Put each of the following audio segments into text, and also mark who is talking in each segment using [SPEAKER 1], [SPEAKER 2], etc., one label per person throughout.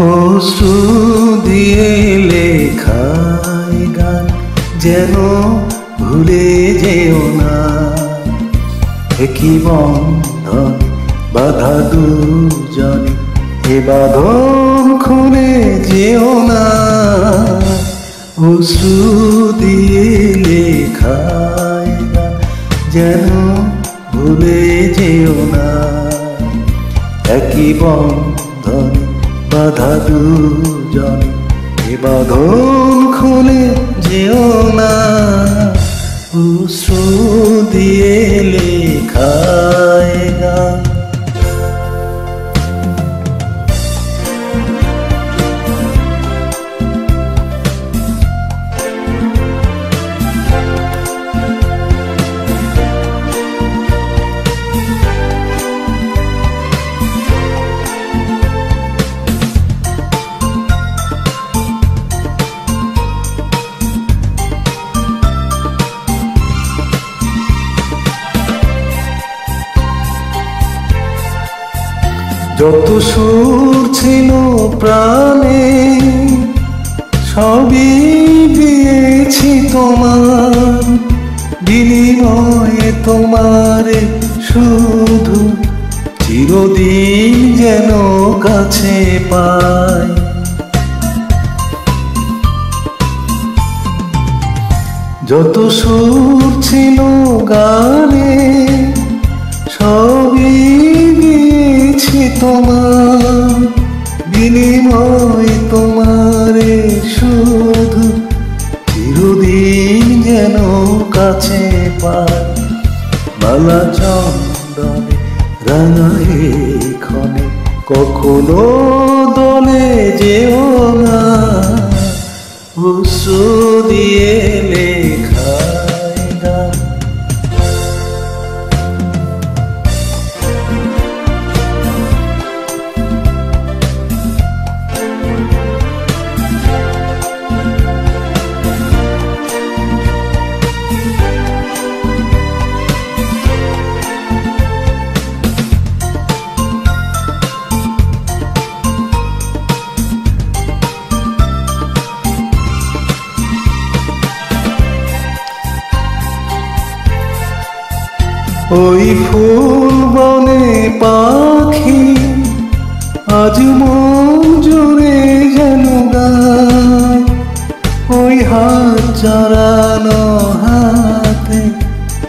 [SPEAKER 1] অশ্রু দিয়ে লেখায় গান যেন ভুলে যেও না। একই বন্ধন বাধা দুজনে, এ বাঁধন খুলে যেও না। অশ্রু দিয়ে লেখায় গান যেন ভুলে যেও না। একই বন্ধনে বাধা দুজনে, এ বাঁধন খুলে যেও না। অশ্রু দিয়ে লেখায় গান। যত সুর ছিল প্রাণে সবই দিয়েছি তোমার বিনিময়ে, তোমারে শুধু চিরদিন যেন কাছে পাই। যত সুর ছিল গানে সবই দিয়েছি তোমার বিনিময়ে, তোমারে শুধু চিরদিন যেন কাছে পাই। মালা চন্দনে রাঙায় ক্ষণে কখনো দলে যেও না। অশ্রু দিয়ে লেখায় গান। ওই ফুল বনে পাখি আজ মন জুড়ে যেন গায়। ওই হাত জড়ানো হাতে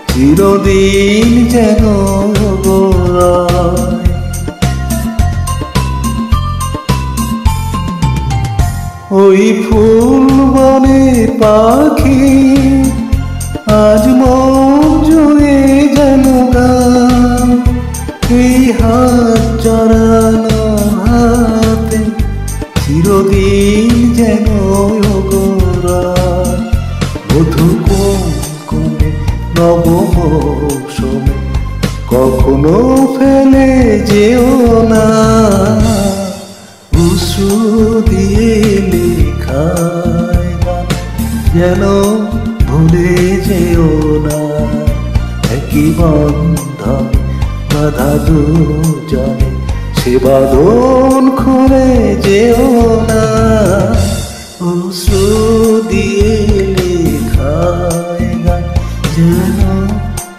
[SPEAKER 1] চিরদিন যেন গোড়ায়। ওই ফুল বনে পাখি আজ মন জুড়ে যেন গান। এই হাত জড়ানো হাতে চিরদিন যেন গোড়ায়। মধু কোনে নব মৌসুমে কখনো ফেলে যেও না। অশ্রু দিয়ে লেখায় গান যেন ভুলে যেও না। একই বন্ধন বাধা দুজনে, সে বাঁধন খুলে যেও না। অশ্রু দিয়ে লেখায় গান যেন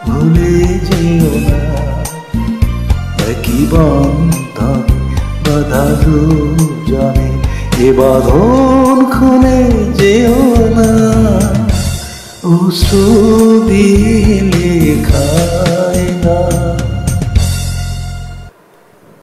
[SPEAKER 1] ভুলে যেও না। একই বন্ধন বাধা দুজনে, এ বাঁধন খুলে যেও না। অশ্রু দিয়ে লেখায় গান।